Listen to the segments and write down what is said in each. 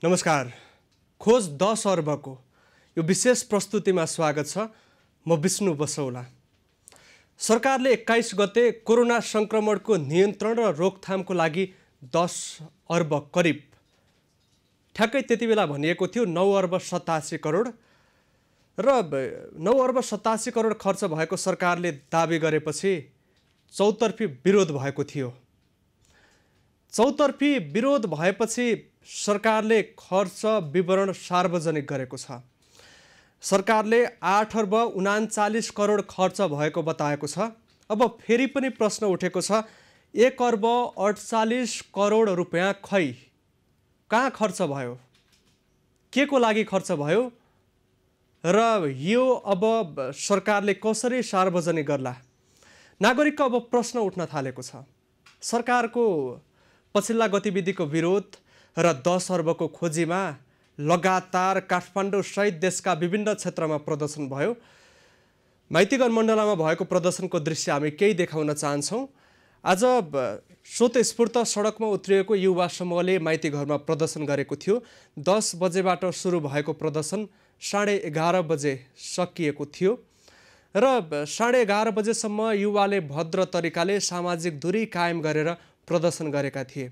नमस्कार। खोज 10 अर्बको यो विशेष प्रस्तुतिमा स्वागत छ। म विष्णु बसौला। सरकारले 21 गते कोरोना संक्रमणको नियन्त्रण र रोकथामको लागि 10 अर्ब करिब ठ्याक्कै त्यति बेला भनिएको थियो 9 अर्ब 87 करोड र 9 अर्ब 87 करोड खर्च भएको सरकारले दाबी गरेपछि चौतर्फी विरोध भएको थियो। चौतर्फी विरोध भएपछि सरकारले खर्च विवरण सार्वजनिक गरेको छ। सरकारले 8 अर्ब 39 करोड खर्च भएको बताएको छ। अब फेरि पनि प्रश्न उठेको छ, 1 अर्ब 48 करोड रुपैयाँ खै कहाँ खर्च भयो, के को लागि खर्च भयो र यो अब सरकारले कसरी सार्वजनिक गर्ला? नागरिकको अब प्रश्न उठ्न थालेको छ। सरकारको पछिल्ला गतिविधिको विरोध र 10 अर्बको खोजीमा लगातार काठमाडौँ सहित देशका विभिन्न क्षेत्रमा प्रदर्शन भयो। माइतीघर मण्डलामा भएको प्रदर्शनको दृश्य हामी केही देखाउन चाहन्छौँ। आज स्वतस्फूर्त सडकमा उत्रिएको युवा समूहले माइतीघरमा प्रदर्शन गरेको थियो। 10 बजेबाट सुरु भएको प्रदर्शन 11:30 बजे सकिएको थियो र 11:30 बजेसम्म युवाले भद्र तरिकाले सामाजिक दूरी कायम गरेर प्रदर्शन गरेका थिए।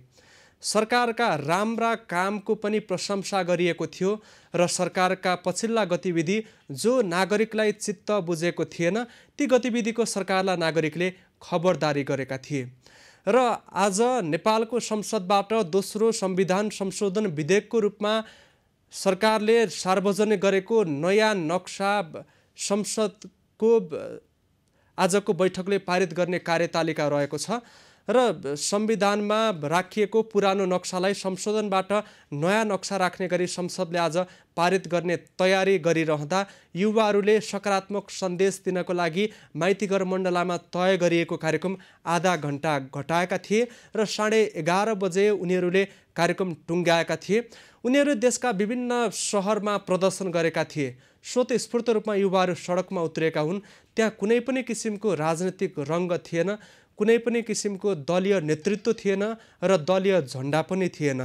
सरकारका राम्रा कामको पनि प्रशंसा गरिएको थियो र सरकारका पछिल्ला गतिविधि जो नागरिकलाई चित्त बुझेको थिएन ती गतिविधिको सरकारलाई नागरिकले खबरदारी गरेका थिए। र आज नेपालको संसदबाट दोस्रो संविधान संशोधन विधेयकको रूपमा सरकारले सार्वजनिक गरेको नयाँ नक्सा संसदको आजको बैठकले पारित गर्ने कार्यतालिका रहेको छ र संविधानमा राखिएको पुरानो नक्सालाई संशोधनबाट नयाँ नक्सा राख्ने गरी संसदले आज पारित गर्ने तयारी गरिरहँदा युवाहरूले सकारात्मक सन्देश दिनको लागि माइतीघर मण्डलामा तय गरिएको कार्यक्रम आधा घण्टा घटाएका थिए र 11:30 बजे उनीहरूले कार्यक्रम टुङ्ग्याएका थिए। उनीहरू देशका विभिन्न सहरमा प्रदर्शन गरेका थिए। स्वतस्फूर्त रूपमा युवाहरू सडकमा उत्रिएका हुन्। त्यहाँ कुनै पनि किसिमको राजनीतिक रङ्ग थिएन, कुनै पनि किसिमको दलीय नेतृत्व थिएन र दलीय झन्डा पनि थिएन।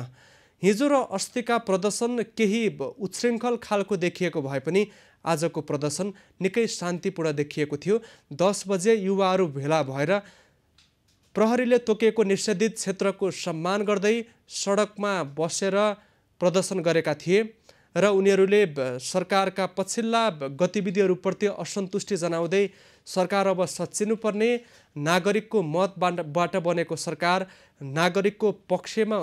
हिजो र अस्तिका प्रदर्शन केही उच्छृङ्खल खालको देखिएको भए पनि आजको प्रदर्शन निकै शान्तिपूर्ण देखिएको थियो। 10 बजे युवाहरू भेला भएर प्रहरीले तोकेको निषेधित क्षेत्रको सम्मान गर्दै सडकमा बसेर प्रदर्शन गरेका थिए र उनीहरूले सरकारका पछिल्ला गतिविधिहरूप्रति असन्तुष्टि जनाउँदै सरकार अब सच्चिनुपर्ने, नागरिकको मतबाट बनेको सरकार नागरिकको पक्षमा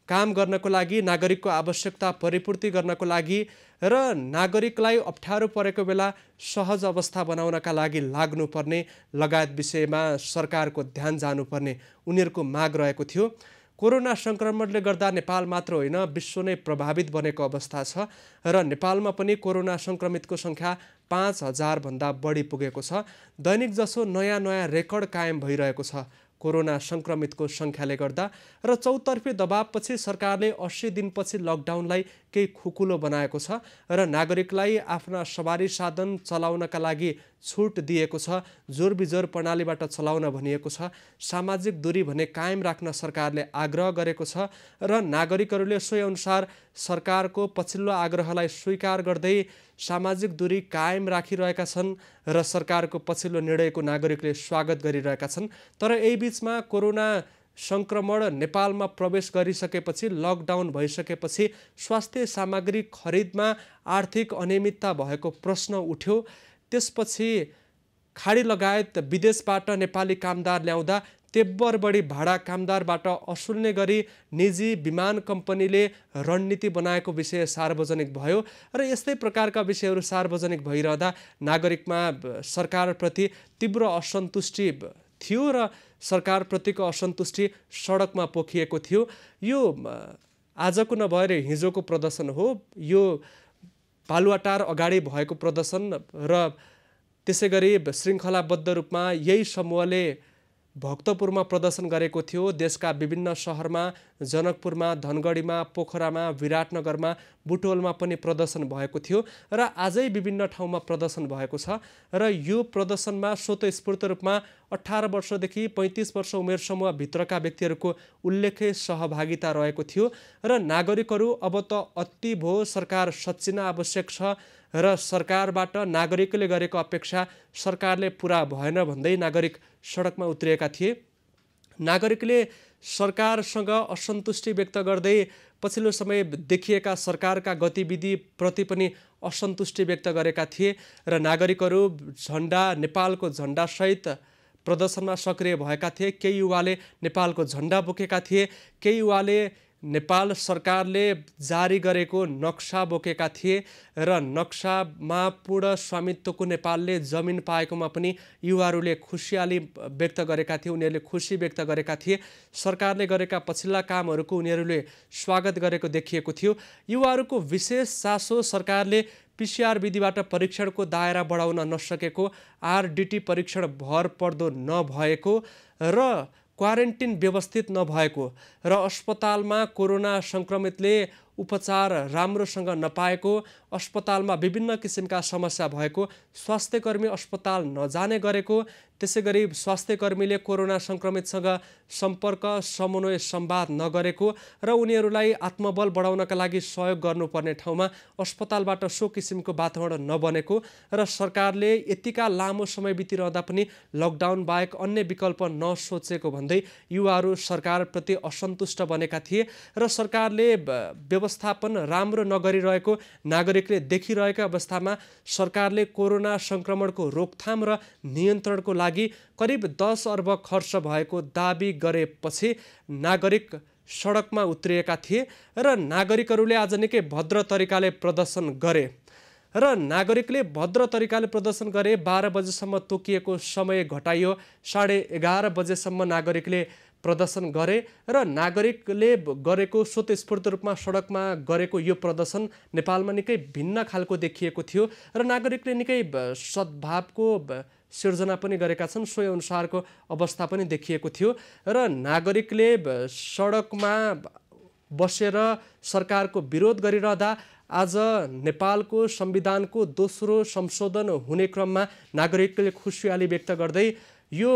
काम गर्नको लागि, नागरिकको आवश्यकता परिपूर्ति गर्नको लागि र नागरिकलाई अप्ठ्यारो परेको बेला सहज अवस्था बनाउनका लागि लाग्नुपर्ने लगायत विषयमा सरकारको ध्यान जानुपर्ने उनीहरूको माग रहेको थियो। कोरोना संक्रमणले गर्दा नेपाल मात्र होइन विश्व नै प्रभावित बनेको अवस्था छ र नेपालमा पनि कोरोना संक्रमितको सङ्ख्या 5,000 भन्दा बढी पुगेको छ। दैनिक जसो नयाँ रेकर्ड कायम भइरहेको छ कोरोना संक्रमितको सङ्ख्याले गर्दा र चौतर्फी दबावपछि सरकारले 80 दिनपछि लकडाउनलाई केही खुकुलो बनाएको छ र नागरिकलाई आफ्ना सवारी साधन चलाउनका लागि छुट दिएको छ। जोरबिजोर प्रणालीबाट चलाउन भनिएको छ। सामाजिक दूरी भने कायम राख्न सरकारले आग्रह गरेको छ र नागरिकहरूले सोही अनुसार सरकारको पछिल्लो आग्रहलाई स्वीकार गर्दै सामाजिक दूरी कायम राखिरहेका छन् र सरकारको पछिल्लो निर्णयको नागरिकले स्वागत गरिरहेका छन्। तर यही बीचमा कोरोना संक्रमण नेपालमा प्रवेश गरिसकेपछि, लकडाउन भइसकेपछि स्वास्थ्य सामग्री खरिदमा आर्थिक अनियमितता भएको प्रश्न उठ्यो। त्यसपछि खाडी लगायत विदेशबाट नेपाली कामदार ल्याउँदा तेब्बर बढी भाडा कामदारबाट असुल्ने गरी निजी विमान कम्पनीले रणनीति बनाएको विषय सार्वजनिक भयो र यस्तै प्रकारका विषयहरू सार्वजनिक भइरहँदा नागरिकमा सरकारप्रति तीव्र असन्तुष्टि थियो र सरकारप्रतिको असन्तुष्टि सडकमा पोखिएको थियो। यो आजको नभएर हिजोको प्रदर्शन हो। यो बालुवाटार अगाडि भएको प्रदर्शन र त्यसै गरी श्रृङ्खलाबद्ध रूपमा यही समूहले भक्तपुरमा प्रदर्शन गरेको थियो। देशका विभिन्न सहरमा, जनकपुरमा, धनगढीमा, पोखरामा, विराटनगरमा, बुटवलमा पनि प्रदर्शन भएको थियो र आजै विभिन्न ठाउँमा प्रदर्शन भएको छ। र यो प्रदर्शनमा स्वतस्फूर्त रूपमा 18 वर्षदेखि 35 वर्ष उमेर समूहभित्रका व्यक्तिहरूको उल्लेख्य सहभागिता रहेको थियो र नागरिकहरू अब त अति भयो, सरकार सच्चिन आवश्यक छ र सरकारबाट नागरिकले गरेको अपेक्षा सरकारले पुरा भएन भन्दै नागरिक सडकमा उत्रिएका थिए। नागरिकले सरकारसँग असन्तुष्टि व्यक्त गर्दै पछिल्लो समय देखिएका सरकारका गतिविधिप्रति पनि असन्तुष्टि व्यक्त गरेका थिए र नागरिकहरू झन्डा, नेपालको झन्डासहित प्रदर्शनमा सक्रिय भएका थिए। केही युवाले नेपालको झन्डा बोकेका थिए, केही युवाले नेपाल सरकारले जारी गरेको नक्सा बोकेका थिए र नक्सामा पूर्ण स्वामित्वको नेपालले जमिन पाएकोमा पनि युवाहरूले खुसियाली व्यक्त गरेका थिए, उनीहरूले खुसी व्यक्त गरेका थिए। सरकारले गरेका पछिल्ला कामहरूको उनीहरूले स्वागत गरेको देखिएको थियो। युवाहरूको विशेष चासो सरकारले PCR विधिबाट परीक्षणको दायरा बढाउन नसकेको, RDT परीक्षण भर पर्दो नभएको र क्वारेन्टिन व्यवस्थित नभएको र अस्पतालमा कोरोना सङ्क्रमितले उपचार राम्रोसँग नपाएको, अस्पतालमा विभिन्न किसिमका समस्या भएको, स्वास्थ्यकर्मी अस्पताल नजाने गरेको, त्यसै गरी स्वास्थ्यकर्मीले कोरोना सङ्क्रमितसँग सम्पर्क, समन्वय, संवाद नगरेको र उनीहरूलाई आत्मबल बढाउनका लागि सहयोग गर्नुपर्ने ठाउँमा अस्पतालबाट सो किसिमको वातावरण नबनेको र सरकारले यतिका लामो समय बितिरहँदा पनि लकडाउन बाहेक अन्य विकल्प नसोचेको भन्दै युवाहरू सरकारप्रति असन्तुष्ट बनेका थिए र सरकारले व्यवस्थापन राम्रो नगरिरहेको नागरिकले देखिरहेका अवस्थामा सरकारले कोरोना सङ्क्रमणको रोकथाम र नियन्त्रणको लागि करिब 10 अर्ब खर्च भएको दाबी गरेपछि नागरिक सडकमा उत्रिएका थिए र नागरिकहरूले आज निकै भद्र तरिकाले प्रदर्शन गरे र नागरिकले भद्र तरिकाले प्रदर्शन गरे। 12 बजेसम्म तोकिएको समय घटाइयो, 11:30 बजेसम्म नागरिकले प्रदर्शन गरे र नागरिकले गरेको स्वतस्फूर्त रूपमा सडकमा गरेको यो प्रदर्शन नेपालमा निकै भिन्न खालको देखिएको थियो र नागरिकले निकै सद्भावको सिर्जना पनि गरेका छन्। सोही अनुसारको अवस्था पनि देखिएको थियो र नागरिकले सडकमा बसेर सरकारको विरोध गरिरहँदा आज नेपालको संविधानको दोस्रो संशोधन हुने क्रममा नागरिकले खुसियाली व्यक्त गर्दै यो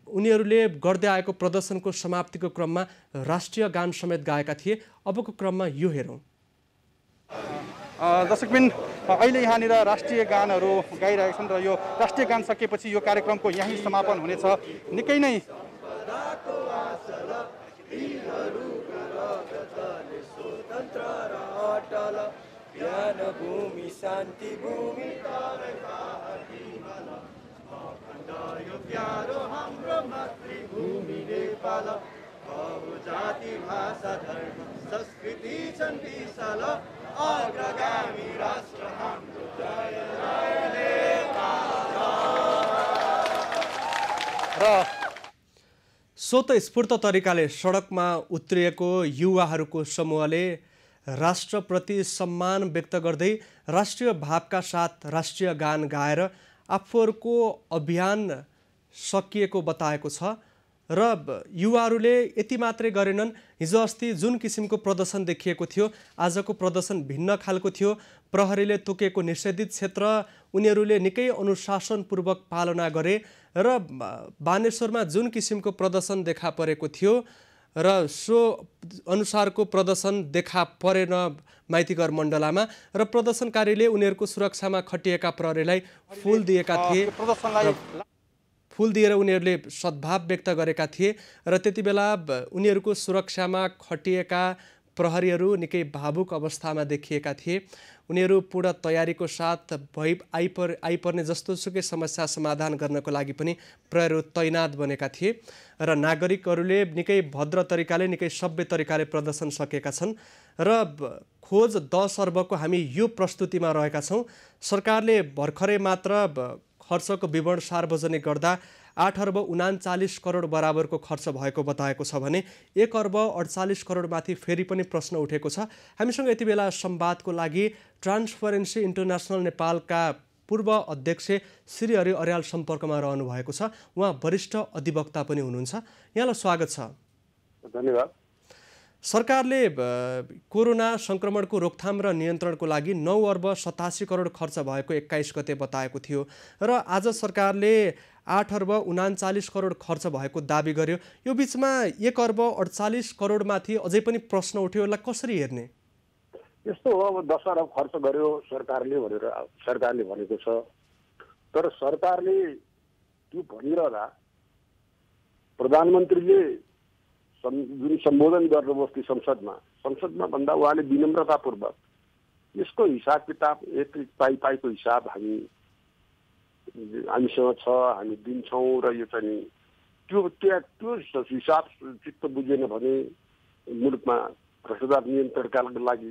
उनीहरूले गर्दै आएको प्रदर्शनको समाप्तिको क्रममा राष्ट्रिय गान समेत गाएका थिए। अबको क्रममा यो हेरौँ। दर्शकबिन, अहिले यहाँनिर राष्ट्रिय गानहरू गाइरहेका छन् र यो राष्ट्रिय गान सकेपछि यो कार्यक्रमको यहीँ समापन हुनेछ। निकै नै शान्ति भूमि यो प्यारो हाम्रो मातृभूमि नेपाल, जाति भाषा धर्म संस्कृति छन् विशाल, अग्रगामी राष्ट्र हाम्रो जय जय नेपाल। र स्वतस्फूर्त तरिकाले सडकमा उत्रिएको युवाहरूको समूहले राष्ट्रप्रति सम्मान व्यक्त गर्दै राष्ट्रिय भावका साथ राष्ट्रिय गान गाएर आफूहरूको अभियान सकिएको बताएको छ र युवाहरूले यति मात्रै गरेनन्। हिजो अस्ति जुन किसिमको प्रदर्शन देखिएको थियो, आजको प्रदर्शन भिन्न खालको थियो। प्रहरीले तोकेको निषेधित क्षेत्र उनीहरूले निकै अनुशासनपूर्वक पालना गरे र बानेश्वरमा जुन किसिमको प्रदर्शन देखा परेको थियो र सो अनुसारको प्रदर्शन देखा परेन माइतीघर मण्डलामा र प्रदर्शनकारीले उनीहरूको सुरक्षामा खटिएका प्रहरीलाई फुल दिएका थिए। फुल दिएर उनीहरूले सद्भाव व्यक्त गरेका थिए र त्यति बेला उनीहरूको सुरक्षामा खटिएका प्रहरीहरू निकै भावुक अवस्थामा देखिएका थिए। उनीहरू पूर्ण तयारीको साथ आइपर्ने जस्तोसुकै समस्या समाधान गर्नको लागि पनि प्रहरीहरू तैनात बनेका थिए र नागरिकहरूले निकै भद्र तरिकाले, निकै सभ्य तरिकाले प्रदर्शन सकेका छन् र खोज 10 अर्बको हामी यो प्रस्तुतिमा रहेका छौँ। सरकारले भर्खरै मात्र खर्चको विवरण सार्वजनिक गर्दा 8 अर्ब 39 करोड बराबरको खर्च भएको बताएको छ भने 1 अर्ब 48 करोडमाथि फेरि पनि प्रश्न उठेको छ। हामीसँग यति बेला संवादको लागि ट्रान्सपरेन्सी इन्टरनेसनल नेपालका पूर्व अध्यक्ष श्री हरि अर्याल सम्पर्कमा रहनु भएको छ। उहाँ वरिष्ठ अधिवक्ता पनि हुनुहुन्छ। यहाँलाई स्वागत छ। धन्यवाद। सरकारले कोरोना संक्रमणको रोकथाम र नियन्त्रणको लागि 9 अर्ब 87 करोड खर्च भएको 21 गते बताएको थियो र आज सरकारले 8 अर्ब 39 करोड खर्च भएको दाबी गर्यो। यो बीचमा 1 अर्ब 48 करोडमाथि अझै पनि प्रश्न उठ्यो। यसलाई कसरी हेर्ने? यस्तो हो, अब 10 अरब खर्च गर्यो सरकारले भनेर सरकारले भनेको छ, तर सरकारले त्यो भनिरहँदा प्रधानमन्त्रीले जुन सम्बोधन गर्नुभयो संसदमा भन्दा उहाँले विनम्रतापूर्वक यसको हिसाब किताब एक पाइको हिसाब हामीसँग छ, हामी दिन्छौँ र यो चाहिँ त्यो हिसाब चित्त बुझेन भने मुलुकमा भ्रष्टाचार नियन्त्रणका लागि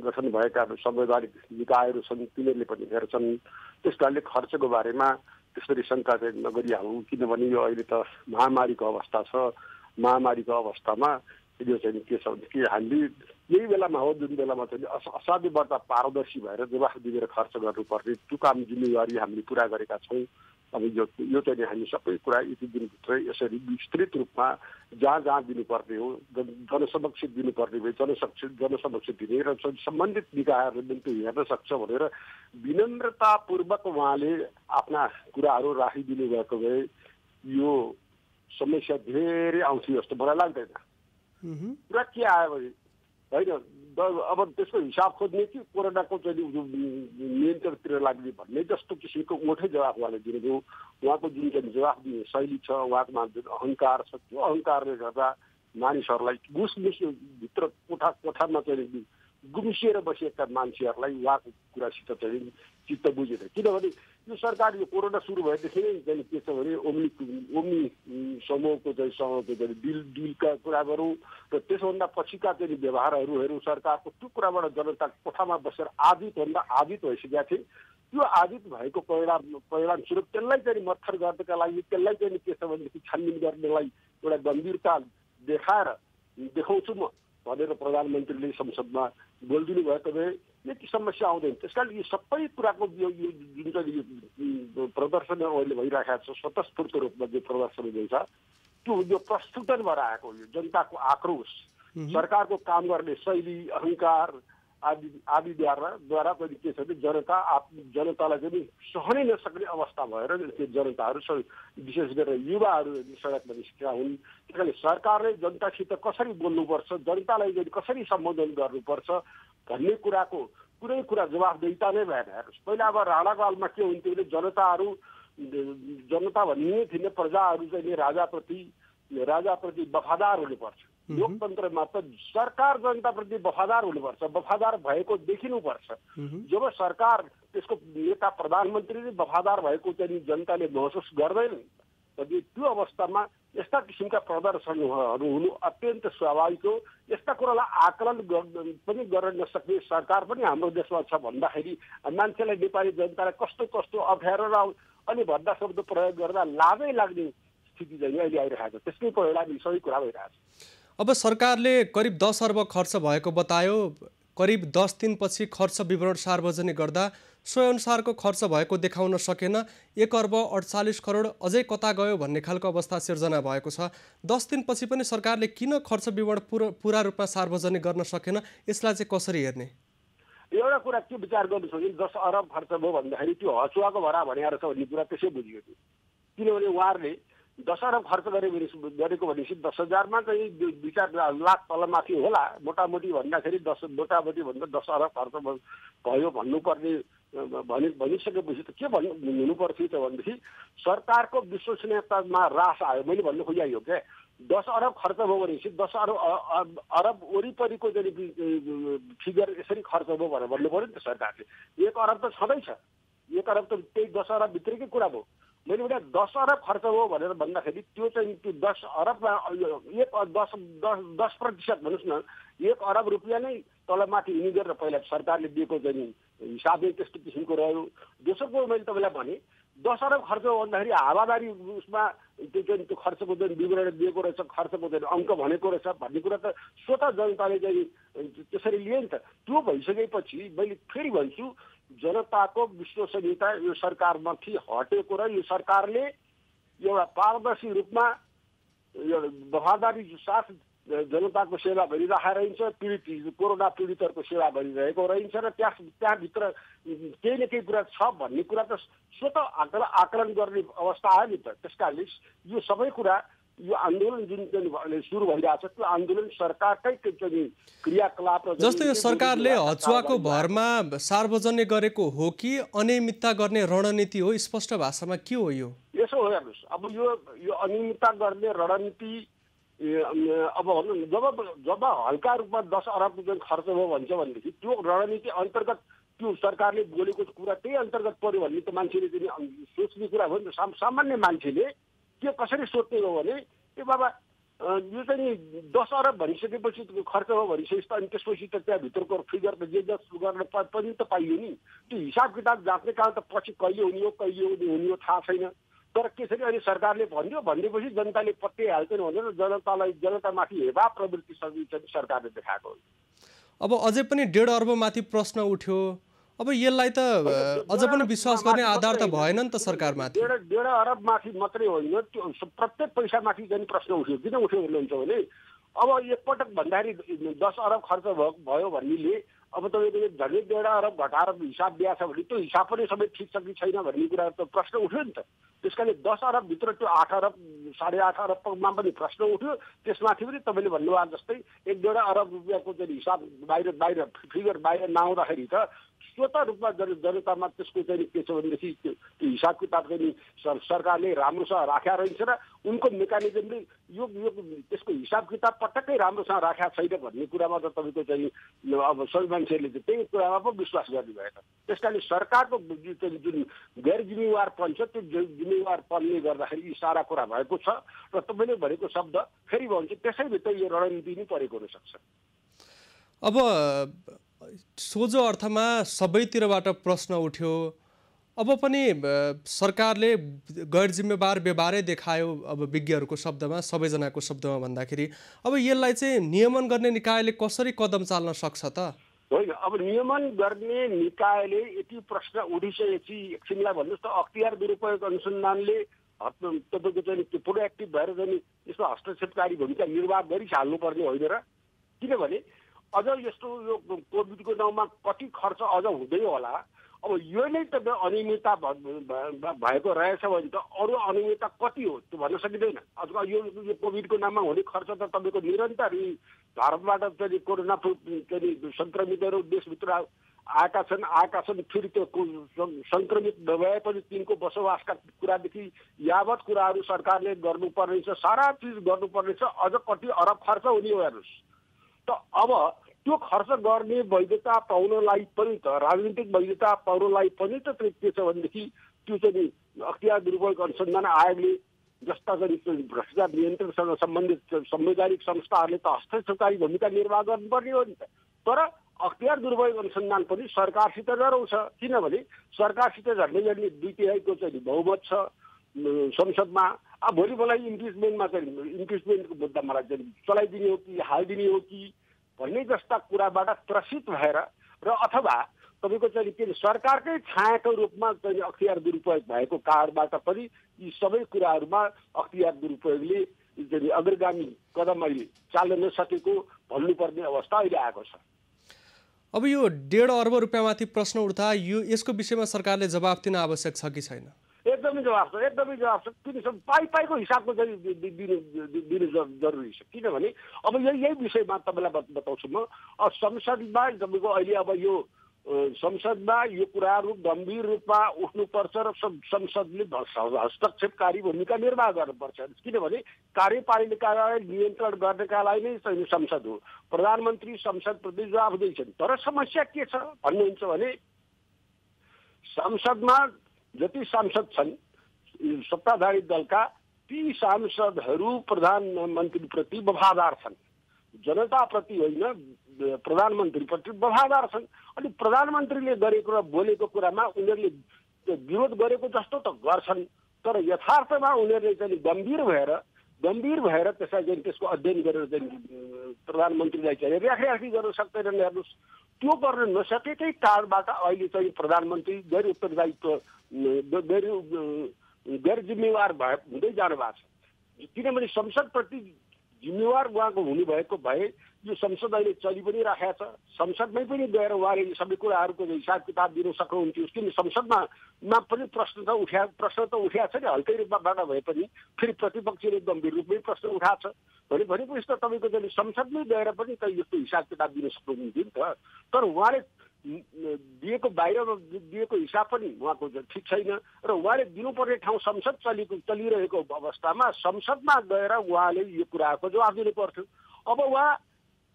गठन भएका संवैधानिक निकायहरू छन्, तिनीहरूले पनि हेर्छन्। त्यस कारणले खर्चको बारेमा त्यसरी शङ्का चाहिँ नगरिहालौँ, किनभने यो अहिले त महामारीको अवस्था छ। महामारीको अवस्थामा यो चाहिँ के छ भने कि हामीले यही बेलामा हो जुन बेलामा चाहिँ असाध्य बढ्ता पारदर्शी भएर जवाफ दिएर खर्च गर्नुपर्ने त्यो काम जिम्मेवारी हामीले पुरा गरेका छौँ। अब यो चाहिँ हामी सबै कुरा यति दिनभित्र यसरी विस्तृत रूपमा जहाँ जहाँ दिनुपर्ने हो जनसमक्ष दिनुपर्ने भए जनसमक्ष दिने र सम्बन्धित निकायहरूले पनि त्यो हेर्न सक्छ भनेर विनम्रतापूर्वक उहाँले आफ्ना कुराहरू राखिदिनु भएको भए यो समस्या धेरै आउँथ्यो जस्तो मलाई लाग्दैन। कुरा के आयो भने होइन, अब त्यसको हिसाब खोज्ने कि कोरोनाको चाहिँ नियन्त्रणतिर लाग्ने भन्ने जस्तो किसिमको मोठै जवाफ उहाँले दिनुभयो। उहाँको जुन चाहिँ जवाफ दिने शैली छ, उहाँकोमा जुन अहङ्कार छ, त्यो अहङ्कारले गर्दा मानिसहरूलाई भित्र कोठामा चाहिँ गुम्सिएर बसेका मान्छेहरूलाई उहाँको कुरासित चाहिँ चित्त बुझेन। किनभने यो सरकार यो कोरोना सुरु भएदेखि नै चाहिँ के छ भने ओम्नी समूहको चाहिँ डिलका कुरा गरौँ र त्यसभन्दा पछिका चाहिँ व्यवहारहरू हेरौँ सरकारको, त्यो कुराबाट जनता कोठामा बसेर आदित भइसकेका थिए। त्यो आदित भएको परिणाम स्वरूप त्यसलाई चाहिँ मत्थर गर्नका लागि त्यसलाई चाहिँ के छ भनेदेखि छानबिन गर्नलाई एउटा गम्भीरता देखाउँछु म भनेर प्रधानमन्त्रीले संसदमा बोलिदिनु भएको भए यति समस्या आउँदैन। त्यसकारण यो सबै कुराको यो जुन चाहिँ प्रदर्शन अहिले भइरहेको छ स्वतस्फूर्त रूपमा जो प्रदर्शन हुँदैछ त्यो प्रस्फुटन भएर आएको यो जनताको आक्रोश, सरकारको काम गर्ने शैली, अहङ्कार आदिद्वारा पनि के छ भने जनतालाई चाहिँ सहनै नसक्ने अवस्था भएर त्यो जनताहरू विशेष गरेर युवाहरू सडकमा निस्केका हुन्। त्यस कारणले सरकारले जनतासित कसरी बोल्नुपर्छ, जनतालाई चाहिँ कसरी सम्बोधन गर्नुपर्छ भन्ने कुराको कुनै कुरा जवाफदेहिता नै भएन। पहिला अब राणाकालमा के हुन्थ्यो भने जनता भन्ने थिएन, प्रजाहरू चाहिँ राजाप्रति वफादार हुनुपर्छ। लोकतन्त्रमा त सरकार जनताप्रति वफादार हुनुपर्छ, वफादार भएको देखिनुपर्छ। जब सरकार त्यसको नेता प्रधानमन्त्रीले वफादार भएको चाहिँ जनताले महसुस गर्दैनन् त्यो अवस्थामा यस्ता किसिमका प्रदर्शनहरू हुनु अत्यन्त स्वाभाविक हो। यस्ता कुरालाई आकलन पनि गर्न नसक्ने सरकार पनि हाम्रो देशमा छ भन्दाखेरि मान्छेलाई, नेपाली जनतालाई कस्तो कस्तो अप्ठ्यारो र अनि भन्दा शब्द प्रयोग गर्दा लाजै लाग्ने स्थिति चाहिँ अहिले आइरहेको छ। त्यसकै परिणाम सबै कुरा भइरहेको छ। अब सरकारले करिब 10 अर्ब खर्च भएको बतायो। करिब 10 दिनपछि खर्च विवरण सार्वजनिक गर्दा सो अनुसारको खर्च भएको देखाउन सकेन। 1 अर्ब 48 करोड अझै कता गयो भन्ने खालको अवस्था सिर्जना भएको छ। 10 दिनपछि पनि सरकारले किन खर्च विवरण पुरा रूपमा सार्वजनिक गर्न सकेन? यसलाई चाहिँ कसरी हेर्ने? एउटा कुरा के विचार गर्नु छ भने 10 अरब खर्च भयो भन्दाखेरि त्यो हचुवाको भरा भनेर छ भन्ने कुरा त्यसै बुझियो। किनभने उहाँहरूले 10 अरब खर्च गरेको भनेपछि 10,000मा चाहिँ 2-4 लाख तलमाथि होला मोटामोटी भन्दाखेरि 10 अरब खर्च भयो भन्नुपर्ने भनिसकेपछि त के हुनुपर्थ्यो त भनेदेखि सरकारको विश्वसनीयतामा ह्रास आयो। मैले भन्नु खोजियो क्या 10 अरब खर्च भयो भनेपछि 10 अरब वरिपरिको चाहिँ फिगर यसरी खर्च भयो भनेर भन्नु पऱ्यो नि त सरकारले। 1 अरब त छँदैछ, 1 अरब त त्यही 10 अरब भित्रकै कुरा भयो। मैले भने 10 अरब खर्च हो भनेर भन्दाखेरि त्यो चाहिँ त्यो 10 अरबमा 10% भन्नुहोस् न, 1 अरब रुपियाँ नै तलमाथि हिँडी गरेर पहिला सरकारले दिएको चाहिँ हिसाबले त्यस्तो किसिमको रह्यो। दोस्रो कुरो मैले तपाईँलाई भने 10 अरब खर्च भन्दाखेरि हावादारी उसमा त्यो खर्चको जुन विवरण दिएको रहेछ, खर्चको जुन अङ्क भनेको रहेछ भन्ने कुरा त स्वतः जनताले चाहिँ त्यसरी लिए नि त। त्यो भइसकेपछि मैले फेरि भन्छु, जनताको विश्वसनीयता यो सरकारमाथि हटेको र यो सरकारले एउटा पारदर्शी रूपमा यो वफादारी साथ जनताको सेवा गरिरहेको रहन्छ, पीडित कोरोना पीडितहरूको सेवा गरिरहेको रहन्छ र त्यहाँभित्र केही न केही कुरा छ भन्ने कुरा त स्वतः आकलन गर्ने अवस्था आयो नि त। त्यसकारणले यो सबै कुरा, यो आन्दोलन जुन सुरु भइरहेको छ त्यो आन्दोलन सरकारकै क्रियाकलाप र जस्तो यो सरकारले हचुवाको भरमा सार्वजनिक गरेको हो कि अनियमितता गर्ने रणनीति हो? स्पष्ट भाषामा के हो यो? यसो हो हेर्नुहोस्, अब यो अनियमितता गर्ने रणनीति अब भनौँ जब हल्का रूपमा 10 अरबको जुन खर्च हो भन्छ भनेदेखि त्यो रणनीति अन्तर्गत त्यो सरकारले बोलेको कुरा त्यही अन्तर्गत पर्यो भन्ने त मान्छेले चाहिँ सोच्ने कुरा हो नि त। सामान्य मान्छेले के कसरी सोध्ने हो भने ए बाबा यो चाहिँ 10 अरब भनिसकेपछि खर्च हो भनिसकेपछि त अनि त्यसपछि त त्यहाँभित्रको फिगर त जे जस गर्न पनि त पाइयो नि। त्यो हिसाब किताब जाँच्ने काम त पछि कहिले हुने हो कहिले हुने हो थाहा छैन। तर त्यसरी अहिले सरकारले भन्यो भनेपछि जनताले पत्याइहाल्छन् भनेर जनतामाथि हेवा प्रवृत्ति सरकारले देखाएको हो। अब अझै पनि 1.5 अर्बमाथि प्रश्न उठ्यो। अब यसलाई त अझ पनि विश्वास गर्ने आधार त भएन नि त सरकारमाथि। 1.5 अरब माथि मात्रै होइन, त्यो प्रत्येक पैसामाथि पनि प्रश्न उठ्यो। किन उठ्यो भन्नुहुन्छ भने अब एकपटक भन्दाखेरि 10 अरब खर्च भयो भन्नेले अब तपाईँले झन्डै 1.5 अरब घटाएर हिसाब दिएको छ भने त्यो हिसाब पनि सबै ठिक छ कि छैन भन्ने कुरा त प्रश्न उठ्यो नि त। त्यसकारणले 10 अरबभित्र त्यो 8 अरब 8.5 अरबमा पनि प्रश्न उठ्यो। त्यसमाथि पनि तपाईँले भन्नुभएको जस्तै 1.5 अरब रुपियाँको चाहिँ हिसाब बाहिर फिगर बाहिर नआउँदाखेरि त स्वतः रूपमा जनतामा त्यसको चाहिँ के छ भनेदेखि त्यो हिसाब किताब चाहिँ सरकारले राम्रोसँग राखेका रहन्छ र उनको मेकानिजमले यो त्यसको हिसाब किताब पटक्कै राम्रोसँग राखेका छैन भन्ने कुरामा त तपाईँको चाहिँ अब सबै मान्छेहरूले चाहिँ त्यही कुरामा पो विश्वास गर्ने भएन। त्यसकारणले सरकारको जुन गैर जिम्मेवारपन छ त्यो जिम्मेवारपनले गर्दाखेरि यी सारा कुरा भएको छ र तपाईँले भनेको शब्द फेरि भन्छ त्यसैभित्र यो रणनीति नै परेको हुनसक्छ। अब सोझो अर्थमा सबैतिरबाट प्रश्न उठ्यो। अब पनि सरकारले गैर जिम्मेवार व्यवहारै देखायो, अब विज्ञहरूको शब्दमा, सबैजनाको शब्दमा भन्दाखेरि। अब यसलाई चाहिँ नियमन गर्ने निकायले कसरी कदम चाल्न सक्छ त? होइन, अब नियमन गर्ने निकायले यति प्रश्न उठिसकेपछि एकछिनलाई भन्नुहोस् त अख्तियार दुरुपयोग अनुसन्धानले तपाईँको चाहिँ प्रोएक्टिभ भएर चाहिँ यसमा हस्तक्षेपकारी भूमिका निर्वाह गरिहाल्नुपर्ने होइन र? किनभने अझ यस्तो यो कोभिडको नाउँमा कति खर्च अझ हुँदै होला। अब यो नै त अनियमितता भएको रहेछ भने त अरू अनियमितता कति हो त्यो भन्न सकिँदैन। अथवा यो कोभिडको नाममा हुने खर्च त तपाईँको निरन्तर भारतबाट चाहिँ कोरोना चाहिँ सङ्क्रमितहरू देशभित्र आएका छन् फेरि त्यो सङ्क्रमित नभए पनि तिनको बसोबासका कुरादेखि यावत कुराहरू सरकारले गर्नुपर्ने छ, सारा चिज गर्नुपर्ने छ। अझ कति अरब खर्च हुने हो हेर्नुहोस् त। अब त्यो खर्च गर्ने वैधता पाउनलाई पनि त राजनीतिक वैधता पाउनलाई पनि त के छ भनेदेखि त्यो चाहिँ अख्तियार दुरुपयोग अनुसन्धान आयोगले जस्ता चाहिँ भ्रष्टाचार नियन्त्रणसँग सम्बन्धित संवैधानिक संस्थाहरूले त हस्तक्षेपकारी भूमिका निर्वाह गर्नुपर्ने हो नि त। तर अख्तियार दुरुपयोग अनुसन्धान पनि सरकारसित डराउँछ। किनभने सरकारसित झन्डै झन्डै 2/3 चाहिँ बहुमत छ संसदमा। अब भोलि मलाई इम्पिचमेन्टमा चाहिँ इम्पिचमेन्टको मुद्दा मलाई चाहिँ चलाइदिने हो कि हालिदिने हो कि भन्ने जस्ता कुराबाट त्रसित भएर र अथवा तपाईँको चाहिँ के सरकारकै छायाको रूपमा चाहिँ अख्तियार दुरुपयोग भएको कारणबाट पनि यी सबै कुराहरूमा अख्तियार दुरुपयोगले चाहिँ अग्रगामी कदम अहिले चाल्न नसकेको भन्नुपर्ने अवस्था अहिले आएको छ। अब यो 1.5 अर्ब रुपियाँमाथि प्रश्न उठ्दा यसको विषयमा सरकारले जवाफ दिन आवश्यक छ कि छैन? एकदमै जवाफ छ, एकदमै जवाफ छ। किन पाइको हिसाबको चाहिँ दिनु जरुरी छ। किनभने अब यही विषयमा तपाईँलाई बताउँछु म। संसदमा तपाईँको अहिले अब यो संसदमा यो कुराहरू गम्भीर रूपमा उठ्नुपर्छ र संसदले हस्तक्षेपकारी भूमिका निर्वाह गर्नुपर्छ। किनभने कार्यपालिकालाई नियन्त्रण गर्नका लागि नै संसद हो। प्रधानमन्त्री संसदप्रति जवाफदेही छन्। तर समस्या के छ भन्नुहुन्छ भने संसदमा जति सांसद छन् सत्ताधारी दलका ती सांसदहरू प्रधानमन्त्रीप्रति वफादार छन्, जनताप्रति होइन प्रधानमन्त्रीप्रति वफादार छन्। अनि प्रधानमन्त्रीले गरेको र बोलेको कुरामा उनीहरूले विरोध गरेको जस्तो त गर्छन्, तर यथार्थमा उनीहरूले चाहिँ गम्भीर भएर त्यसलाई चाहिँ त्यसको अध्ययन गरेर चाहिँ प्रधानमन्त्रीलाई चाहिँ रेखरेखी गर्न सक्दैनन्। हेर्नुहोस्, त्यो गर्न नसकेकै कारणबाट अहिले चाहिँ प्रधानमन्त्री गैर उत्तरदायित्व गैर जिम्मेवार हुँदै जानु भएको छ। किनभने संसदप्रति जिम्मेवार उहाँको हुनुभएको भए यो संसद अहिले चलि पनि राखेको छ। संसदमै पनि गएर उहाँले सबै कुराहरूको हिसाब किताब दिन सक्नुहुन्थ्यो। किन संसदमा पनि प्रश्न त उठाएको छ नि, हल्कै रूपबाट भए पनि फेरि प्रतिपक्षले गम्भीर रूपमै प्रश्न उठाएको छ भनेपछि त तपाईँको चाहिँ संसदमै गएर पनि त यस्तो हिसाब किताब दिन सक्नुहुन्थ्यो नि त। तर उहाँले दिएको बाहिर दिएको हिसाब पनि उहाँको ठिक छैन र उहाँले दिनुपर्ने ठाउँ संसद चलिरहेको अवस्थामा संसदमा गएर उहाँले यो कुराको जवाफ दिनु पर्थ्यो। अब उहाँ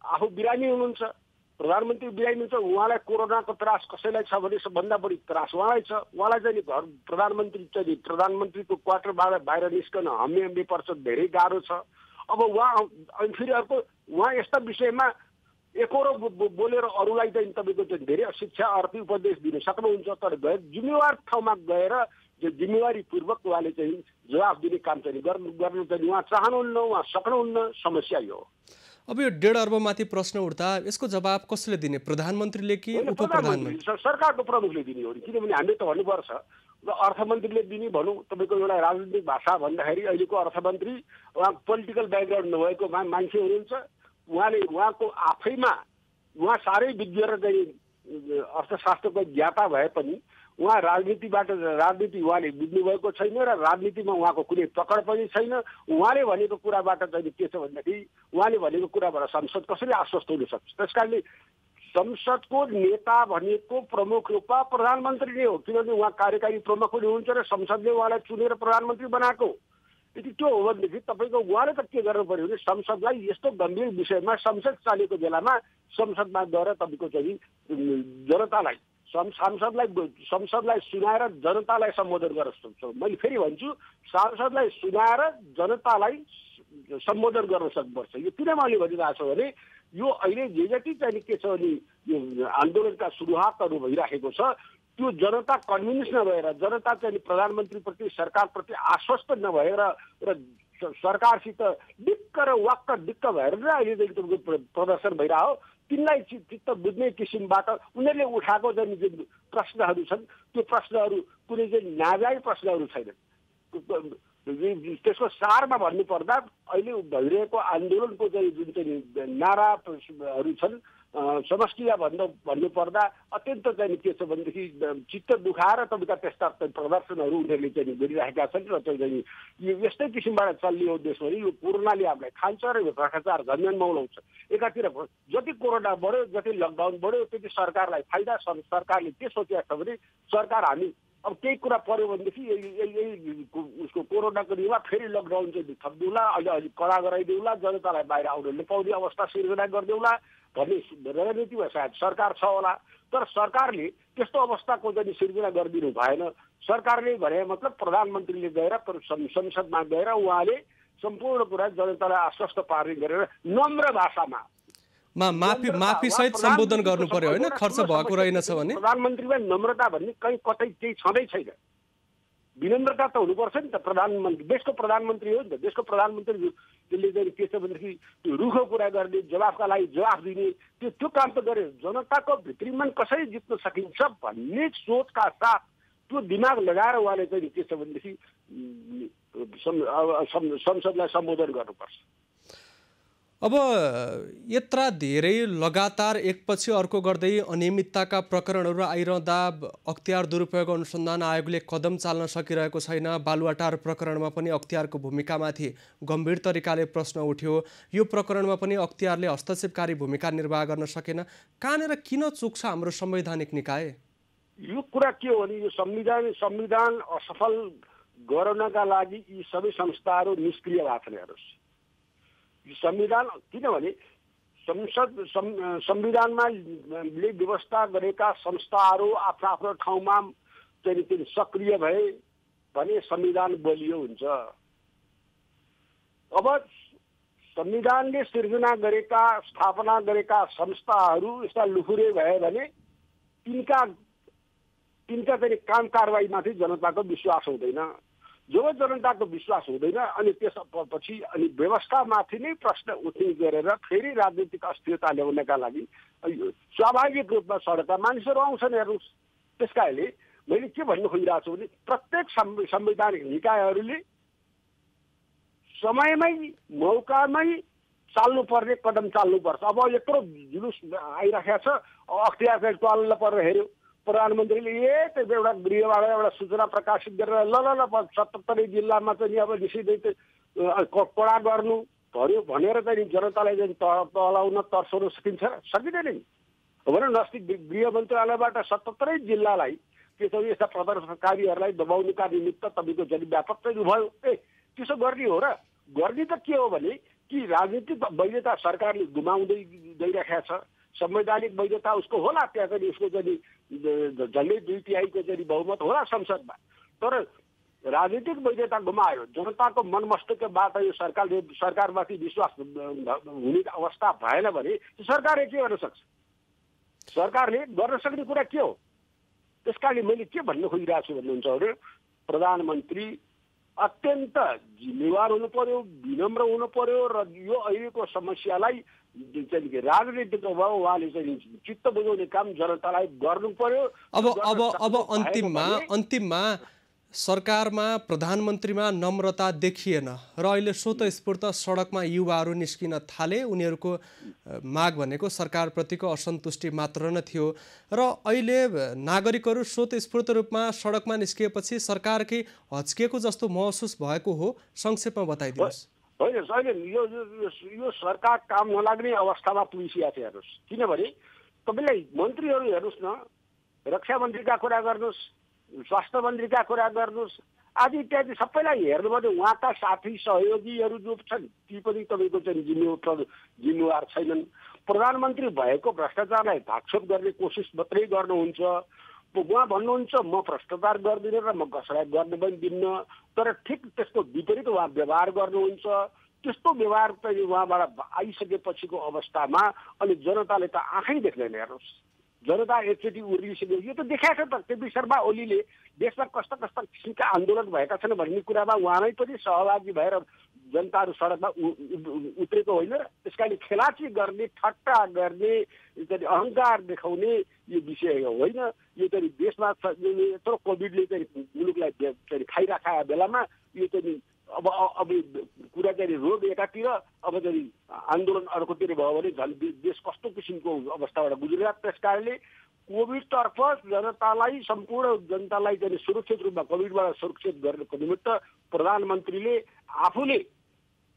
आफू बिरामी हुनुहुन्छ, प्रधानमन्त्री बिरामी हुनुहुन्छ, उहाँलाई कोरोनाको त्रास कसैलाई छ भने सबभन्दा बढी त्रास उहाँलाई छ। उहाँलाई चाहिँ घर प्रधानमन्त्रीको क्वार्टरबाट बाहिर निस्कन हम्मे पर्छ, धेरै गाह्रो छ। अब उहाँ फेरि अर्को उहाँ यस्ता विषयमा एकहोरो बोलेर अरूलाई चाहिँ तपाईँको चाहिँ धेरै शिक्षा अर्थी उपदेश दिन सक्नुहुन्छ, तर जिम्मेवार ठाउँमा गएर जिम्मेवारीपूर्वक उहाँले चाहिँ जवाफ दिने काम चाहिँ गर्नु चाहिँ उहाँ चाहनुहुन्न, उहाँ सक्नुहुन्न। समस्या यो हो। अब यो 1.5 अर्बमाथि प्रश्न उठ्दा यसको जवाब कसले दिने, प्रधानमन्त्रीले कि उपप्रधानमन्त्री? सरकारको प्रमुखले दिने हो। किनभने हामीले त भन्नुपर्छ र अर्थमन्त्रीले दिने भनौँ। तपाईँको एउटा राजनीतिक भाषा भन्दाखेरि अहिलेको अर्थमन्त्री उहाँ पोलिटिकल ब्याकग्राउन्ड नभएको मान्छे हुनुहुन्छ। उहाँको आफैमा उहाँ साह्रै विज्ञ र चाहिँ अर्थशास्त्रको ज्ञाता भए पनि उहाँ राजनीति उहाँले बुझ्नुभएको छैन र राजनीतिमा उहाँको कुनै पकड पनि छैन। उहाँले भनेको कुराबाट चाहिँ के छ भन्दाखेरि उहाँले भनेको कुराबाट संसद कसरी आश्वस्त हुन सक्छ? त्यसकारणले संसदको नेता भनेको प्रमुख रूपमा प्रधानमन्त्री नै हो, किनभने उहाँ कार्यकारी प्रमुख पनि हुनुहुन्छ र संसदले उहाँलाई चुनेर प्रधानमन्त्री बनाएको। यदि त्यो हो भनेदेखि तपाईँको उहाँले त के गर्नु पर्यो भने संसदलाई यस्तो गम्भीर विषयमा संसद चलेको बेलामा संसदमा गएर तपाईँको चाहिँ संसदलाई सुनाएर जनतालाई सम्बोधन गर्न सक्छ। मैले फेरि भन्छु, सांसदलाई सुनाएर जनतालाई सम्बोधन गर्न सक्नुपर्छ। यो किन मैले भनिरहेको छु भने यो अहिले जे जति चाहिँ के छ भने यो आन्दोलनका सुरुवातहरू भइराखेको छ, त्यो जनता कन्भिन्स नभएर, जनता चाहिँ प्रधानमन्त्रीप्रति सरकारप्रति आश्वस्त नभएर र सरकारसित दिक्क र वाक्क दिक्क भएर नै अहिले प्रदर्शन भइरह्यो। तिनलाई चित्त बुझ्ने किसिमबाट उनीहरूले उठाएको जुन प्रश्नहरू छन् त्यो प्रश्नहरू कुनै चाहिँ नाजायज प्रश्नहरू छैनन्। त्यसको सारमा भन्नुपर्दा अहिले भइरहेको आन्दोलनको चाहिँ जुन चाहिँ नाराहरू छन् समष्टिया भन्नुपर्दा अत्यन्त चाहिँ के छ भनेदेखि चित्त दुखाएर तपाईँका त्यस्ता प्रदर्शनहरू उनीहरूले चाहिँ गरिरहेका छन् र चाहिँ यस्तै किसिमबाट चल्ने हो देश भने यो कोरोनाले हामीलाई खान्छ र यो भ्रष्टाचार झन्झन मौलाउँछ। एकातिर जति कोरोना बढ्यो, जति लकडाउन बढ्यो, त्यति सरकारलाई फाइदा। सरकारले के सोचेको छ भने सरकार हामी अब केही कुरा पर्यो भनेदेखि उसको कोरोनाको निमा फेरि लकडाउन चाहिँ थपिदिउँला, अलि कडा गराइदिउँला, जनतालाई बाहिर आउन नपाउने अवस्था सिर्जना गरिदेऊला भन्ने रणनीतिमा सायद सरकार छ होला। तर सरकारले त्यस्तो अवस्थाको चाहिँ सिर्जना गरिदिनु भएन। सरकारले भने मतलब प्रधानमन्त्रीले गएर संसदमा गएर उहाँले सम्पूर्ण कुरा जनतालाई आश्वस्त पार्ने गरेर नम्र भाषामा माफी सहित सम्बोधन गर्नु पर्यो होइन, खर्च भएको रहेनछ भने। प्रधानमन्त्रीमा नम्रता भन्ने कहीँ कतै केही छँदै छैन। विनम्रता त हुनुपर्छ नि त। प्रधानमन्त्री देशको प्रधानमन्त्री हो नि त। देशको प्रधानमन्त्रीले चाहिँ के छ भनेदेखि त्यो रुखो कुरा गर्ने, जवाफका लागि जवाफ दिने, त्यो काम त गरे। जनताको भित्री मन कसरी जित्न सकिन्छ भन्ने सोचका साथ त्यो दिमाग लगाएर उहाँले चाहिँ के छ भनेदेखि संसदलाई सम्बोधन गर्नुपर्छ। अब यत्रा धेरै लगातार एकपछि अर्को गर्दै अनियमितताका प्रकरणहरू आइरहँदा अख्तियार दुरुपयोग अनुसन्धान आयोगले कदम चाल्न सकिरहेको छैन। बालुवाटार प्रकरणमा पनि अख्तियारको भूमिकामाथि गम्भीर तरिकाले प्रश्न उठ्यो। यो प्रकरणमा पनि अख्तियारले हस्तक्षेपकारी भूमिका निर्वाह गर्न सकेन। कहाँनिर किन चुक्छ हाम्रो संवैधानिक निकाय? यो कुरा के हो भने यो संविधान असफल गराउनका लागि यी सबै संस्थाहरू निष्क्रिय भएको छन्। हेर्नुहोस्, संविधान किनभने संविधानमा व्यवस्था गरेका संस्थाहरू आफ्नो आफ्नो ठाउँमा चाहिँ सक्रिय भए भने संविधान बलियो हुन्छ। अब संविधानले सिर्जना गरेका स्थापना गरेका संस्थाहरू यस्ता लुखुरे भए भने तिनका तिनका चाहिँ काम कारबाहीमाथि जनताको विश्वास हुँदैन। जब जनताको विश्वास हुँदैन अनि त्यसपछि अनि व्यवस्थामाथि नै प्रश्न उठ्ने गरेर फेरि राजनीतिक अस्थिरता ल्याउनका लागि स्वाभाविक रूपमा सडकमा मानिसहरू आउँछन् हेर्नुहोस्। त्यस कारणले मैले के भन्नु खोजिरहेको छु भने प्रत्येक संवैधानिक निकायहरूले समयमै मौकामै चाल्नुपर्ने कदम चाल्नुपर्छ। अब यत्रो जुलुस आइराखेको छ, अख्तियार चाहिँ टल्ल परेर हेऱ्यो प्रधानमन्त्रीले त्यो एउटा गृहबाट एउटा सूचना प्रकाशित गरेर ल 77 जिल्लामा चाहिँ अब निषेध कडा गर्नु पर्यो भनेर चाहिँ जनतालाई चाहिँ तलाउन तर्साउन सकिन्छ? सकिँदैन नि। भने नजिक गृह मन्त्रालयबाट 77 जिल्लालाई के छ यस्ता प्रदर्शनकारीहरूलाई दबाउनुका निमित्त तपाईँको जति व्यापक चाहिँ भयो। त्यसो गर्ने हो र? गर्ने त के हो भने कि राजनीतिक वैधता सरकारले गुमाउँदै गइरहेको छ। संवैधानिक वैधता उसको होला, त्यहाँ चाहिँ उसको चाहिँ झन्डै 2/3 चाहिँ बहुमत होला संसदमा, तर राजनीतिक वैधता गुमायो, जनताको मन मस्तिष्कबाट यो सरकारमाथि विश्वास हुने अवस्था भएन भने सरकारले के गर्न सक्छ? सरकारले गर्न सक्ने कुरा के हो? त्यस कारणले मैले के भन्नु खोजिरहेको छु भन्नुहुन्छ भने प्रधानमन्त्री अत्यन्त जिम्मेवार हुनु पर्यो, विनम्र हुनु पर्यो र यो अहिलेको समस्यालाई चाहिँ राजनीतिक अभाव उहाँले चाहिँ चित्त बुझाउने काम जनतालाई गर्नु पर्यो। अब अन्तिममा सरकारमा प्रधानमन्त्रीमा नम्रता देखिएन र अहिले स्वतस्फूर्त सडकमा युवाहरू निस्किन थाले। उनीहरूको माग भनेको सरकारप्रतिको असन्तुष्टि मात्र न थियो र अहिले नागरिकहरू स्वतस्फूर्त रूपमा सडकमा निस्किएपछि सरकारकै हच्किएको जस्तो महसुस भएको हो। संक्षेपमा बताइदिनुहोस्। होइन, यो सरकार काम नलाग्ने अवस्थामा पुगिसकेको छ हेर्नुहोस्। किनभने तपाईँलाई मन्त्रीहरू हेर्नुहोस् न, रक्षा मन्त्रीका कुरा गर्नुहोस्, स्वास्थ्य मन्त्रीका कुरा गर्नुहोस्, आदि इत्यादि सबैलाई हेर्नु भने उहाँका साथी सहयोगीहरू जो छन् ती पनि तपाईँको चाहिँ जिम्मेवार छैनन्। प्रधानमन्त्री भएको भ्रष्टाचारलाई भागछोप गर्ने कोसिस मात्रै गर्नुहुन्छ। उहाँ भन्नुहुन्छ म भ्रष्टाचार गर्दिनँ र म कसैलाई गर्न पनि दिन्न, तर ठिक त्यसको विपरीत उहाँ व्यवहार गर्नुहुन्छ। त्यस्तो व्यवहार चाहिँ उहाँबाट आइसकेपछिको अवस्थामा अनि जनताले त आँखै देख्दैन हेर्नुहोस्। जनता एकचोटि उर्लिसक्यो। यो त देखाएको छ त, केपी शर्मा ओलीले देशमा कस्ता कस्ता किसिमका आन्दोलन भएका छन् भन्ने कुरामा उहाँमै पनि सहभागी भएर जनताहरू सडकमा उत्रेको होइन र? त्यस कारणले खेलाची गर्ने, ठट्टा गर्ने, अहङ्कार देखाउने यो विषय होइन। यो चाहिँ देशमा यत्रो कोभिडले चाहिँ मुलुकलाई चाहिँ खाइराखेका बेलामा यो चाहिँ अब कुरा चाहिँ रोग एकातिर अब चाहिँ आन्दोलन अर्कोतिर भयो भने झन् देश कस्तो किसिमको अवस्थाबाट गुज्रिरहेको। त्यस कारणले कोभिडतर्फ जनतालाई, सम्पूर्ण जनतालाई चाहिँ सुरक्षित रूपमा कोभिडबाट सुरक्षित गर्नको निमित्त प्रधानमन्त्रीले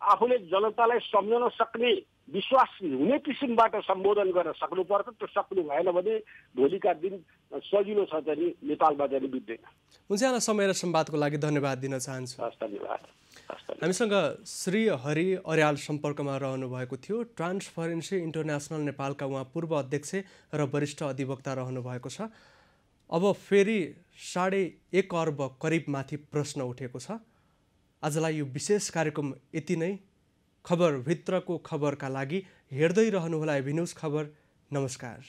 आफूले जनतालाई सम्झाउन सक्ने, विश्वास हुने किसिमबाट सम्बोधन गर्न सक्नुपर्छ। त्यो सक्नु भएन भने भोलिका दिन सजिलो छ चाहिँ नेपालमा चाहिँ बित्दैन। हुन्छ, यहाँलाई समय र संवादको लागि धन्यवाद दिन चाहन्छु। हस्, धन्यवाद। हामीसँग श्री हरि अर्याल सम्पर्कमा रहनु भएको थियो। ट्रान्सपरेन्सी इन्टरनेसनल नेपालका उहाँ पूर्व अध्यक्ष र वरिष्ठ अधिवक्ता रहनु भएको छ। अब फेरि 1.5 अर्ब करिब माथि प्रश्न उठेको छ। आजलाई यो विशेष कार्यक्रम यति नै। खबरभित्रको खबरका लागि हेर्दै रहनुहोला एबी न्युज खबर। नमस्कार।